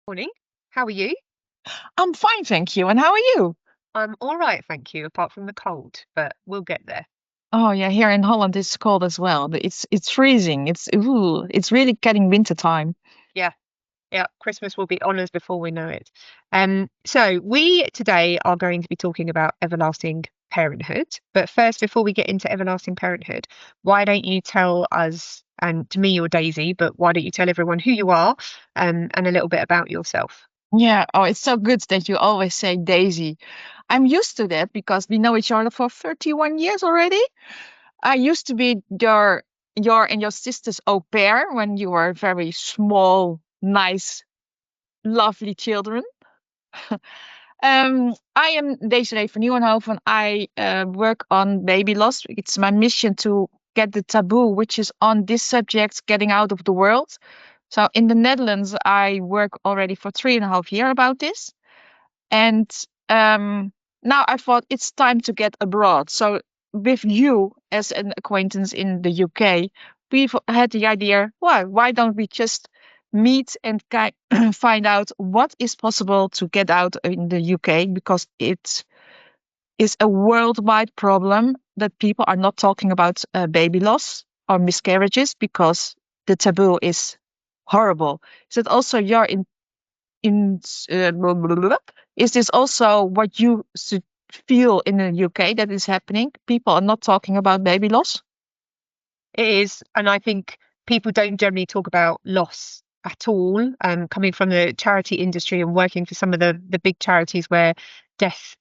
Morning. How are you? I'm fine, thank you. And how are you? I'm all right, thank you, apart from the cold, but we'll get there. Oh yeah, here in Holland it's cold as well. It's freezing. It's really getting winter time. Yeah, yeah, Christmas will be on us before we know it. So we today are going to be talking about everlasting parenthood. But first, before we get into everlasting parenthood, why don't you tell us, and to me you're Daisy, but why don't you tell everyone who you are, and a little bit about yourself? Yeah. Oh, it's so good that you always say Daisy. I'm used to that because we know each other for 31 years already. I used to be your and your sister's au pair when you were very small, nice, lovely children. I am Desiree van Nieuwenhoven. I work on Babyloss. It's my mission to get the taboo, which is on this subject, getting out of the world. So in the Netherlands, I work already for 3.5 years about this. And um, now I thought it's time to get abroad. So with you as an acquaintance in the UK, we've had the idea, why don't we just meet and find out what is possible to get out in the UK because it is a worldwide problem that people are not talking about baby loss or miscarriages because the taboo is horrible. Is it also your in blah, blah, blah, blah. Is this also what you feel in the UK that is happening? People are not talking about baby loss. It is, and I think people don't generally talk about loss at all. Coming from the charity industry and working for some of the big charities where death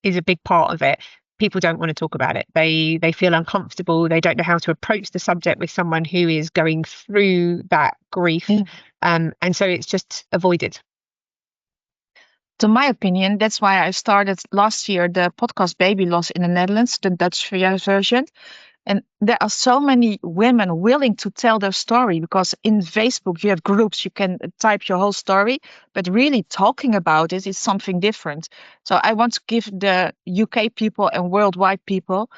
is a big part of it, people don't want to talk about it. They feel uncomfortable. They don't know how to approach the subject with someone who is going through that grief, Yeah. and so it's just avoided. To my opinion, that's why I started last year the podcast Baby Loss in the Netherlands, the Dutch version. And there are so many women willing to tell their story because in Facebook you have groups, you can type your whole story, but really talking about it is something different. So I want to give the UK people and worldwide people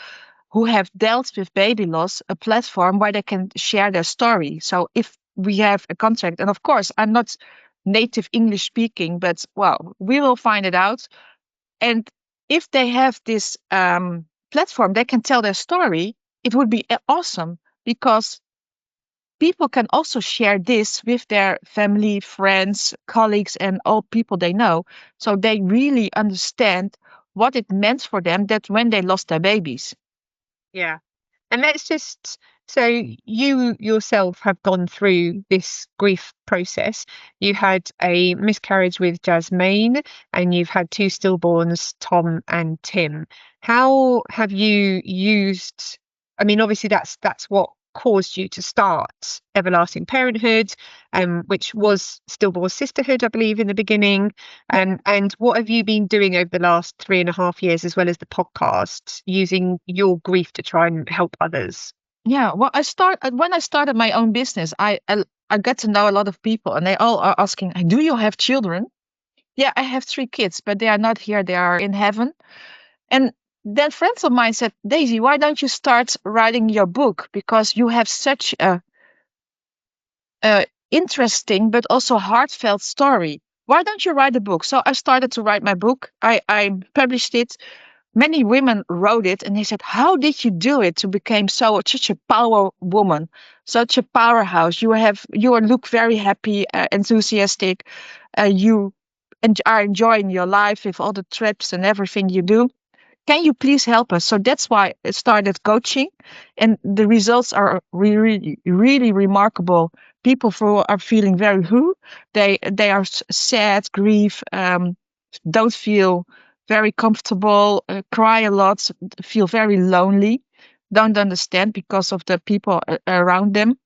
who have dealt with baby loss a platform where they can share their story. So if we have a contract, and of course I'm not native English speaking, but well, we will find it out. And if they have this platform, they can tell their story. It would be awesome because people can also share this with their family, friends, colleagues, and all people they know. So they really understand what it meant for them that when they lost their babies. Yeah. And let's just so you yourself have gone through this grief process. You had a miscarriage with Jasmine, and you've had two stillborns, Tom and Tim. How have you used, I mean, obviously that's what caused you to start Everlasting Parenthood, which was Stillborn Sisterhood, I believe, in the beginning. And what have you been doing over the last 3.5 years, as well as the podcast, using your grief to try and help others? Yeah, well, when I started my own business, I got to know a lot of people, and they all are asking, "Do you have children?" Yeah, I have 3 kids, but they are not here; they are in heaven. And then friends of mine said, "Daisy, why don't you start writing your book? Because you have such a interesting but also heartfelt story. Why don't you write a book?" So I started to write my book. I published it. Many women wrote it, and they said, "How did you do it to become such a power woman, such a powerhouse? You look very happy, enthusiastic. You are enjoying your life with all the trips and everything you do. Can you please help us?" So that's why I started coaching, and the results are really, really remarkable. People who are feeling very who they are sad, grief, don't feel very comfortable, cry a lot, feel very lonely, don't understand because of the people around them.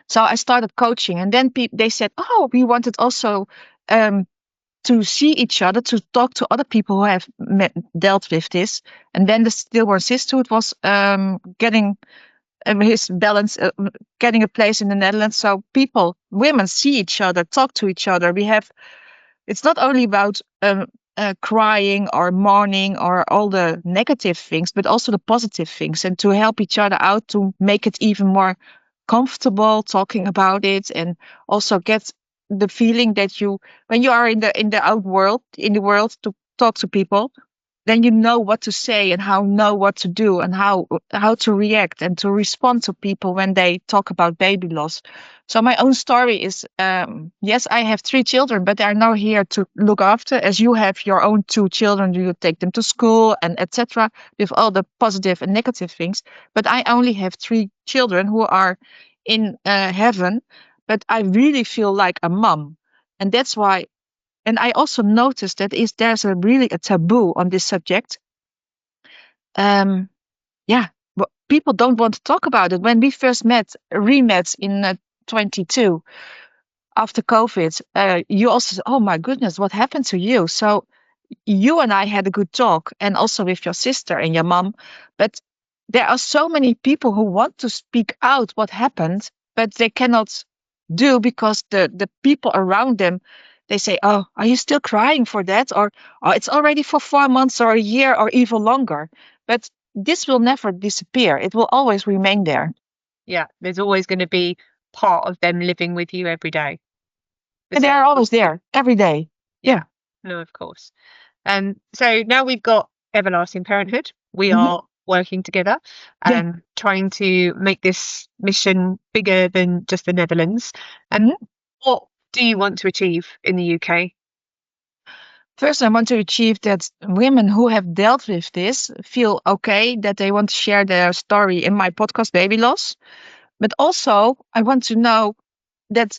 So I started coaching, and then they said, "Oh, we wanted also." Um, to see each other, to talk to other people who have dealt with this. And then the stillborn sisterhood was getting his balance, getting a place in the Netherlands. So people, women see each other, talk to each other. It's not only about crying or mourning or all the negative things, but also the positive things, and to help each other out to make it even more comfortable talking about it, and also get the feeling that when you are in the out world, in the world to talk to people, then you know what to say and how know what to do and how to react and to respond to people when they talk about baby loss. So my own story is, yes, I have 3 children, but they are now here to look after. As you have your own 2 children, you take them to school and etc. with all the positive and negative things. But I only have 3 children who are in heaven. But I really feel like a mom, and that's why. And I also noticed that there's a really a taboo on this subject. Um, yeah, people don't want to talk about it. When we first met in 22 after COVID, you also said, "Oh my goodness, what happened to you?" So you and I had a good talk, and also with your sister and your mom. But there are so many people who want to speak out what happened, but they cannot do because the people around them, they say, "Oh, are you still crying for that?" Or, "Oh, it's already for 4 months or a year or even longer." But this will never disappear. It will always remain there. Yeah, there's always going to be part of them living with you every day. The And they same. are always there every day. Yeah, Yeah. no, of course. So now we've got everlasting parenthood. We Hmm. are working together, Yeah. trying to make this mission bigger than just the Netherlands. And Hmm. what do you want to achieve in the UK? First, I want to achieve that women who have dealt with this feel okay, that they want to share their story in my podcast, Baby Loss. But also, I want to know that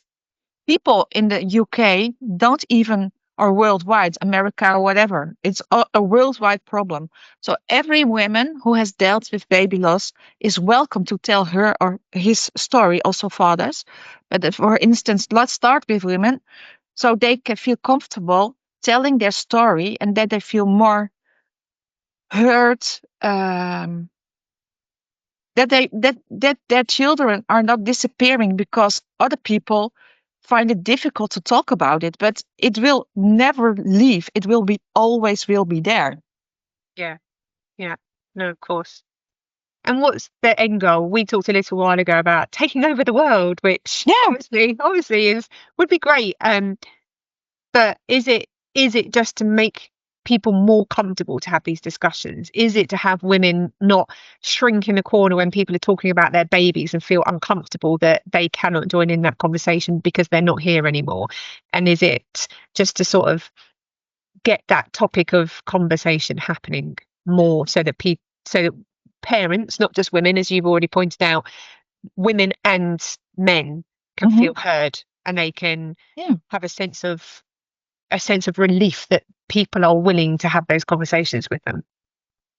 people in the UK don't even, or worldwide, America, or whatever, it's a worldwide problem. So every woman who has dealt with baby loss is welcome to tell her or his story, also fathers. But for instance, let's start with women so they can feel comfortable telling their story and that they feel more heard, that their children are not disappearing because other people find it difficult to talk about it, but it will never leave. It will be always will be there. Yeah, yeah, no, of course. And what's the end goal? We talked a little while ago about taking over the world, which Yeah. obviously is would be great. But is it just to make people more comfortable to have these discussions? Is it to have women not shrink in the corner when people are talking about their babies and feel uncomfortable that they cannot join in that conversation because they're not here anymore? And is it just to sort of get that topic of conversation happening more so that people so that parents, not just women, as you've already pointed out, women and men can Hmm. feel heard and they can Yeah. have a sense of relief that people are willing to have those conversations with them.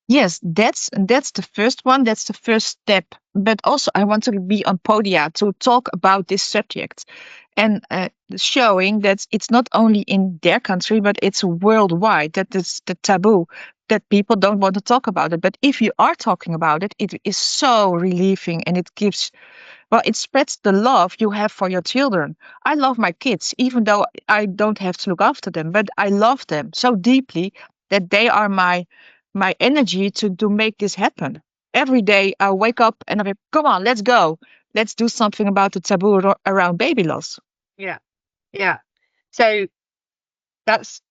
Yes, that's the first one. That's the first step. But also, I want to be on podia to talk about this subject and showing that it's not only in their country, but it's worldwide. That it's the taboo that people don't want to talk about it. But if you are talking about it, it is so relieving and it gives, well, it spreads the love you have for your children. I love my kids, even though I don't have to look after them, but I love them so deeply that they are my energy to make this happen. Every day I wake up and I'm like, come on, let's go. Let's do something about the taboo around baby loss. Yeah, yeah. So that's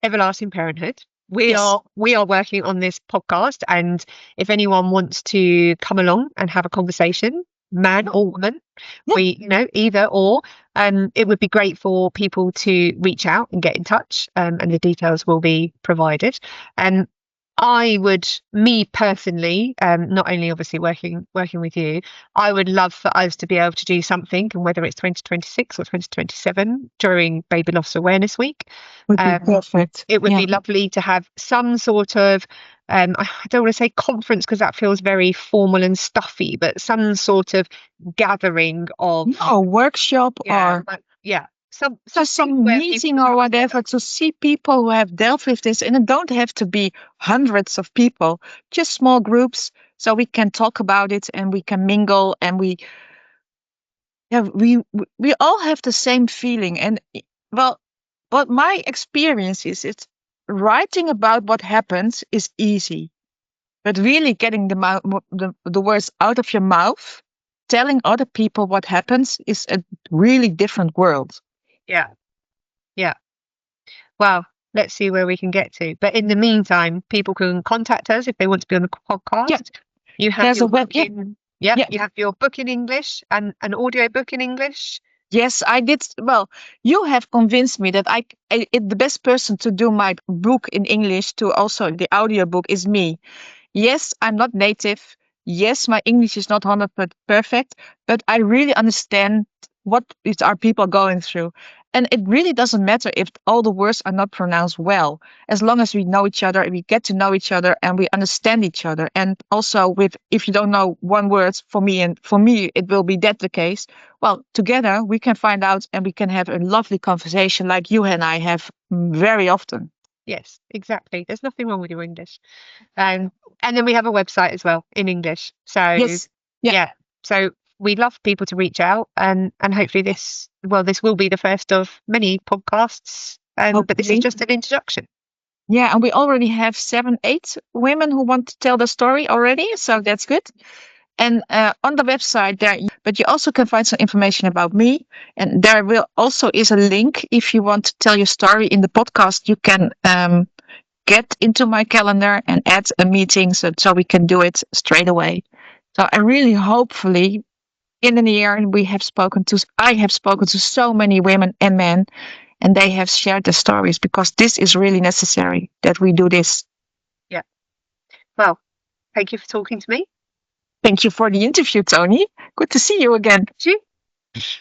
everlasting parenthood. We Yes. are we are working on this podcast, and if anyone wants to come along and have a conversation, man or woman, Yeah. we either or, it would be great for people to reach out and get in touch, and the details will be provided. And I would, me personally, not only obviously working with you, I would love for us to be able to do something, and whether it's 2026 or 2027 during Baby Loss Awareness Week. Would be Um, perfect. it would Yeah. be lovely to have some sort of, I don't want to say conference because that feels very formal and stuffy, but some sort of gathering of, No workshop yeah, or yeah, just something some where people meeting can or come together. whatever to see people who have dealt with this. And it don't have to be hundreds of people, just small groups so we can talk about it and we can mingle and yeah, we all have the same feeling. And well, what my experience is, it's writing about what happens is easy, but really getting the words out of your mouth, telling other people what happens is a really different world. Yeah. Yeah. Well, let's see where we can get to. But in the meantime, people can contact us if they want to be on the Yeah, podcast. You have there's your a web. book Yeah, in, yeah, yeah. you have your book in English and an audio book in English. Yes, I did. Well, you have convinced me that the best person to do my book in English to also the audiobook is me. Yes, I'm not native. Yes, my English is not 100% perfect, but I really understand what is our people going through. And it really doesn't matter if all the words are not pronounced well, as long as we know each other and we get to know each other and we understand each other. And also with if you don't know one word for me and for me it will be that the case. Well, together we can find out and we can have a lovely conversation like you and I have very often. Yes, exactly. There's nothing wrong with your English. Um, and then we have a website as well in English. So Yes. Yeah, yeah, so we'd love people to reach out and hopefully this will be the first of many podcasts. But this is hopefully. just an introduction. Yeah, and we already have 7, 8 women who want to tell the story already, so that's good. And on the website there, but you also can find some information about me, and there will also is a link if you want to tell your story in the podcast. You can get into my calendar and add a meeting, so we can do it straight away. So I really, hopefully, in the year I have spoken to so many women and men, and they have shared their stories because this is really necessary that we do this. Yeah. Well, thank you for talking to me. Thank you for the interview, Tony. Good to see you again. Thank you.